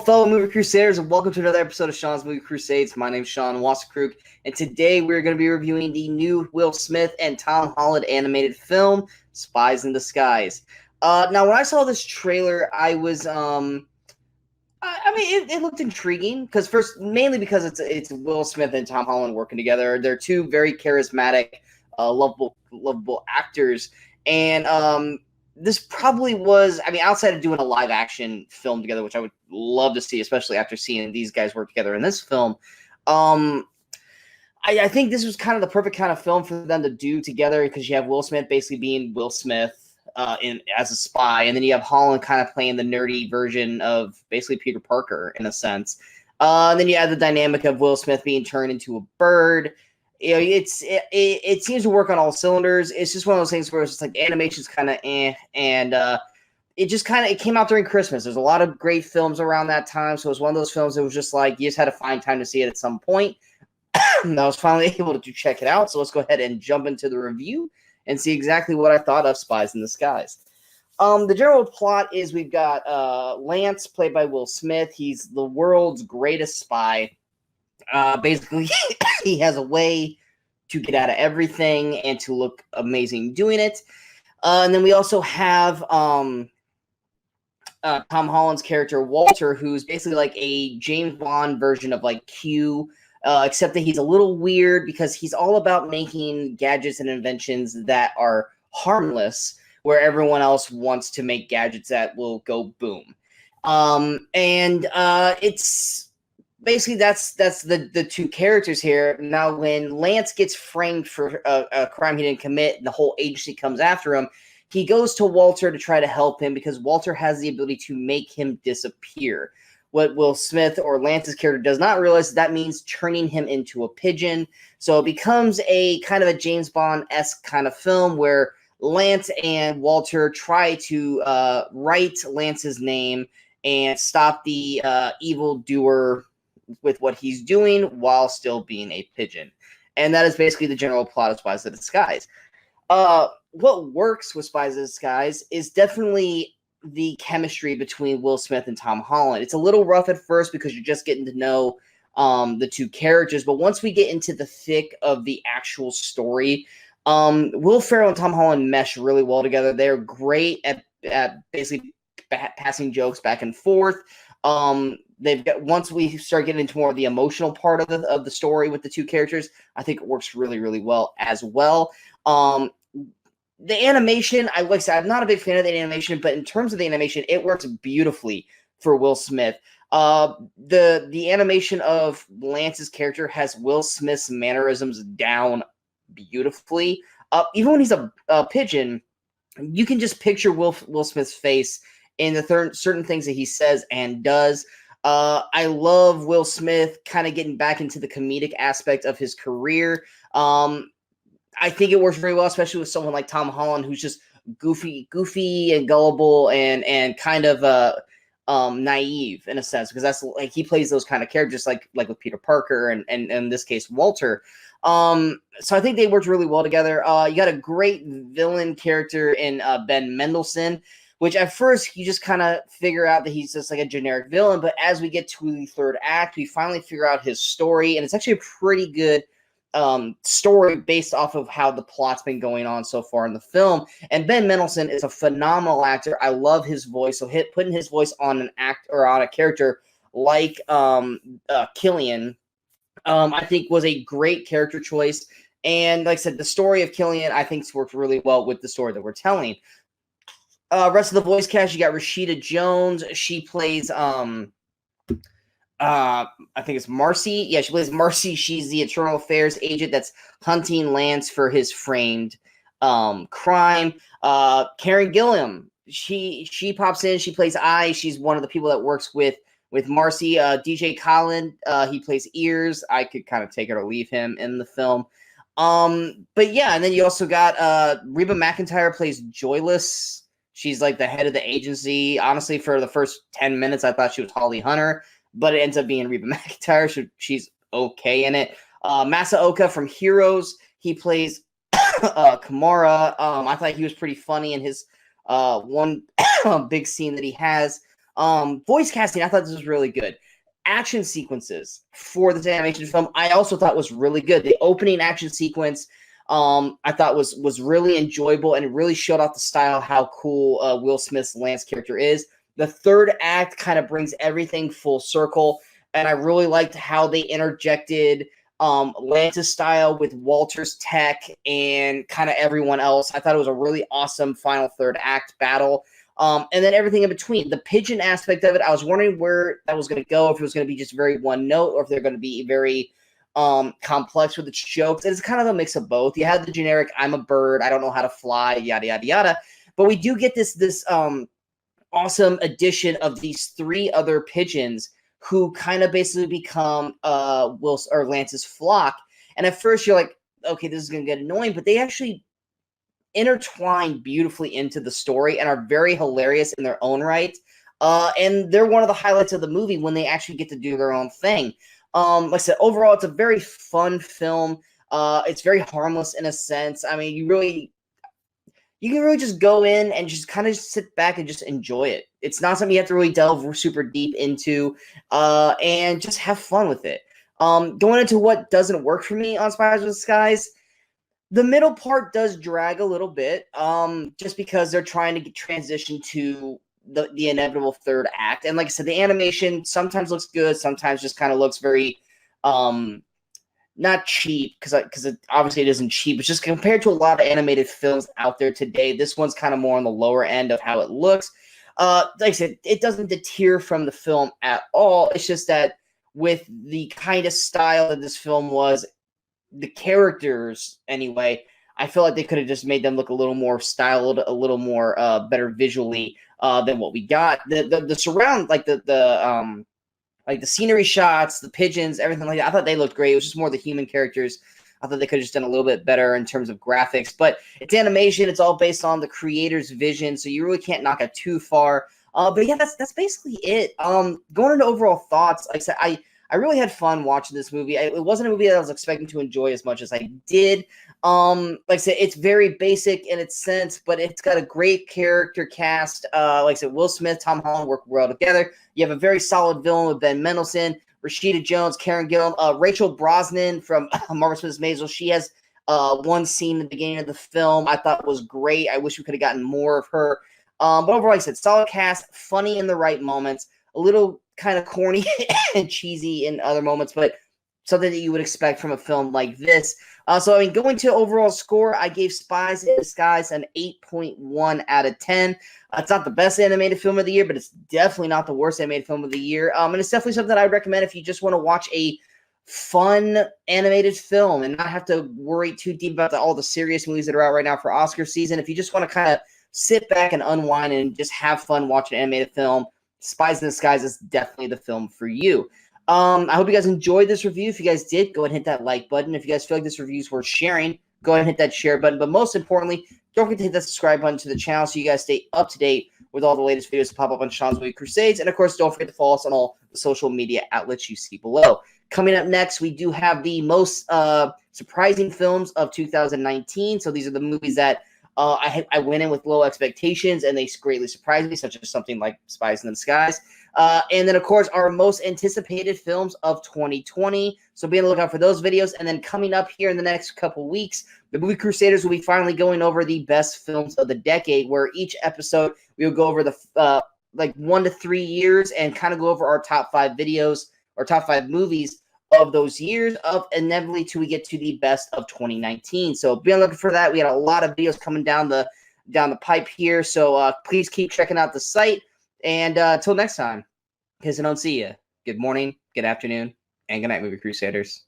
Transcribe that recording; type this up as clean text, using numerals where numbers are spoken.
fellow Movie Crusaders, and welcome to another episode of Sean's Movie Crusades. My name is Sean Wasserkrug, and today we're going to be reviewing the new Will Smith and Tom Holland animated film, Spies in Disguise. Now, when I saw this trailer, I was, it looked intriguing, mainly because it's Will Smith and Tom Holland working together. They're two very charismatic, lovable actors, and this probably was, outside of doing a live action film together, which I would love to see, especially after seeing these guys work together in this film. I think this was kind of the perfect kind of film for them to do together, because you have Will Smith basically being Will Smith as a spy, and then you have Holland kind of playing the nerdy version of basically Peter Parker in a sense. And then you have the dynamic of Will Smith being turned into a bird. You know, it seems to work on all cylinders. It's just one of those things where it's just like animation's kind of and it came out during Christmas. There's a lot of great films around that time, so it was one of those films that was just like you just had to find time to see it at some point. And I was finally able to check it out, so let's go ahead and jump into the review and see exactly what I thought of Spies in Disguise. The general plot is we've got Lance, played by Will Smith. He's the world's greatest spy. Basically, he has a way to get out of everything and to look amazing doing it. And then we also have Tom Holland's character, Walter, who's basically like a James Bond version of like Q, except that he's a little weird because he's all about making gadgets and inventions that are harmless, where everyone else wants to make gadgets that will go boom. It's basically that's the two characters here. Now, when Lance gets framed for a crime he didn't commit, and the whole agency comes after him, he goes to Walter to try to help him because Walter has the ability to make him disappear. What Will Smith, or Lance's character, does not realize, that means turning him into a pigeon. So it becomes a kind of a James Bond-esque kind of film where Lance and Walter try to write Lance's name and stop the evildoer with what he's doing while still being a pigeon. And that is basically the general plot of Spies in Disguise. What works with Spies in Disguise is definitely the chemistry between Will Smith and Tom Holland. It's a little rough at first because you're just getting to know the two characters, but once we get into the thick of the actual story, Will Ferrell and Tom Holland mesh really well together. They're great at basically passing jokes back and forth. Once we start getting into more of the emotional part of the story with the two characters, I think it works really, really well as well. The animation, like I said, I'm not a big fan of the animation, but in terms of the animation, it works beautifully for Will Smith. The animation of Lance's character has Will Smith's mannerisms down beautifully. Even when he's a pigeon, you can just picture Will Smith's face in the certain things that he says and does. I love Will Smith kind of getting back into the comedic aspect of his career. I think it works very well, especially with someone like Tom Holland, who's just goofy and gullible and kind of naive in a sense, because that's like he plays those kind of characters like with Peter Parker and in this case Walter. So I think they worked really well together. You got a great villain character in Ben Mendelsohn, which at first you just kind of figure out that he's just like a generic villain, but as we get to the third act, we finally figure out his story, and it's actually a pretty good story based off of how the plot's been going on so far in the film. And Ben Mendelsohn is a phenomenal actor. I love his voice. So putting his voice on an act or on a character like Killian, I think was a great character choice. And like I said, the story of Killian, I think, worked really well with the story that we're telling. Rest of the voice cast, you got Rashida Jones. She plays I think it's Marcy. Yeah, she plays Marcy. She's the Internal Affairs agent that's hunting Lance for his framed crime. Karen Gilliam, she pops in. She plays I. She's one of the people that works with Marcy. DJ Khaled, he plays Ears. I could kind of take it or leave him in the film. But yeah, and then you also got Reba McEntire plays Joyless. She's like the head of the agency. Honestly, for the first 10 minutes, I thought she was Holly Hunter, but it ends up being Reba McEntire, so she's okay in it. Masaoka from Heroes, he plays Kamara. I thought he was pretty funny in his one big scene that he has. Voice casting, I thought this was really good. Action sequences for this animation film, I also thought was really good. The opening action sequence, I thought was really enjoyable and it really showed off the style, how cool Will Smith's Lance character is. The third act kind of brings everything full circle, and I really liked how they interjected Lance's style with Walter's tech and kind of everyone else. I thought it was a really awesome final third act battle. And then everything in between. The pigeon aspect of it, I was wondering where that was going to go, if it was going to be just very one note or if they're going to be very complex with its jokes. And it's kind of a mix of both. You have the generic, I'm a bird, I don't know how to fly, yada, yada, yada. But we do get this awesome addition of these three other pigeons who kind of basically become Lance's flock. And at first you're like, okay, this is going to get annoying, but they actually intertwine beautifully into the story and are very hilarious in their own right. And they're one of the highlights of the movie when they actually get to do their own thing. Like I said, overall, it's a very fun film. It's very harmless in a sense. I mean, you can really just go in and just kind of sit back and just enjoy it. It's not something you have to really delve super deep into, and just have fun with it. Going into what doesn't work for me on Spies with Skies, the middle part does drag a little bit, just because they're trying to transition to the inevitable third act. And like I said, the animation sometimes looks good, sometimes just kind of looks very not cheap, because obviously it isn't cheap. It's just compared to a lot of animated films out there today, this one's kind of more on the lower end of how it looks. Like I said, it doesn't deter from the film at all. It's just that with the kind of style that this film was, the characters anyway, I feel like they could have just made them look a little more styled, a little more better visually than what we got. The surround, like the scenery shots, the pigeons, everything like that, I thought they looked great. It was just more the human characters. I thought they could have just done a little bit better in terms of graphics. But it's animation. It's all based on the creator's vision, so you really can't knock it too far. But yeah, that's basically it. Going into overall thoughts, like I said, I really had fun watching this movie. It wasn't a movie that I was expecting to enjoy as much as I did. Like I said, it's very basic in its sense, but it's got a great character cast. Like I said, Will Smith, Tom Holland work well together. You have a very solid villain with Ben Mendelsohn, Rashida Jones, Karen Gillan, Rachel Brosnan from Marvelous Mrs. Maisel. She has one scene at the beginning of the film I thought was great. I wish we could have gotten more of her. But overall, like I said, solid cast, funny in the right moments, a little kind of corny and cheesy in other moments, but something that you would expect from a film like this. So, I mean, going to overall score, I gave Spies in Disguise an 8.1 out of 10. It's not the best animated film of the year, but it's definitely not the worst animated film of the year. And it's definitely something that I recommend if you just want to watch a fun animated film and not have to worry too deep about all the serious movies that are out right now for Oscar season. If you just want to kind of sit back and unwind and just have fun watching an animated film, Spies in Disguise is definitely the film for you. I hope you guys enjoyed this review. If you guys did, go ahead and hit that like button. If you guys feel like this review is worth sharing, go ahead and hit that share button. But most importantly, don't forget to hit that subscribe button to the channel so you guys stay up to date with all the latest videos that pop up on Sean's Movie Crusades. And, of course, don't forget to follow us on all the social media outlets you see below. Coming up next, we do have the most surprising films of 2019. So these are the movies that I went in with low expectations, and they greatly surprised me, such as something like Spies in Disguise. And then, of course, our most anticipated films of 2020. So be on the lookout for those videos. And then coming up here in the next couple weeks, the Movie Crusaders will be finally going over the best films of the decade, where each episode we will go over the like 1 to 3 years and kind of go over our top 5 videos or top 5 movies of those years of inevitably till we get to the best of 2019. So be on the lookout for that. We got a lot of videos coming down the pipe here. So please keep checking out the site. And until next time, because I don't see you. Good morning, good afternoon, and good night, Movie Crusaders.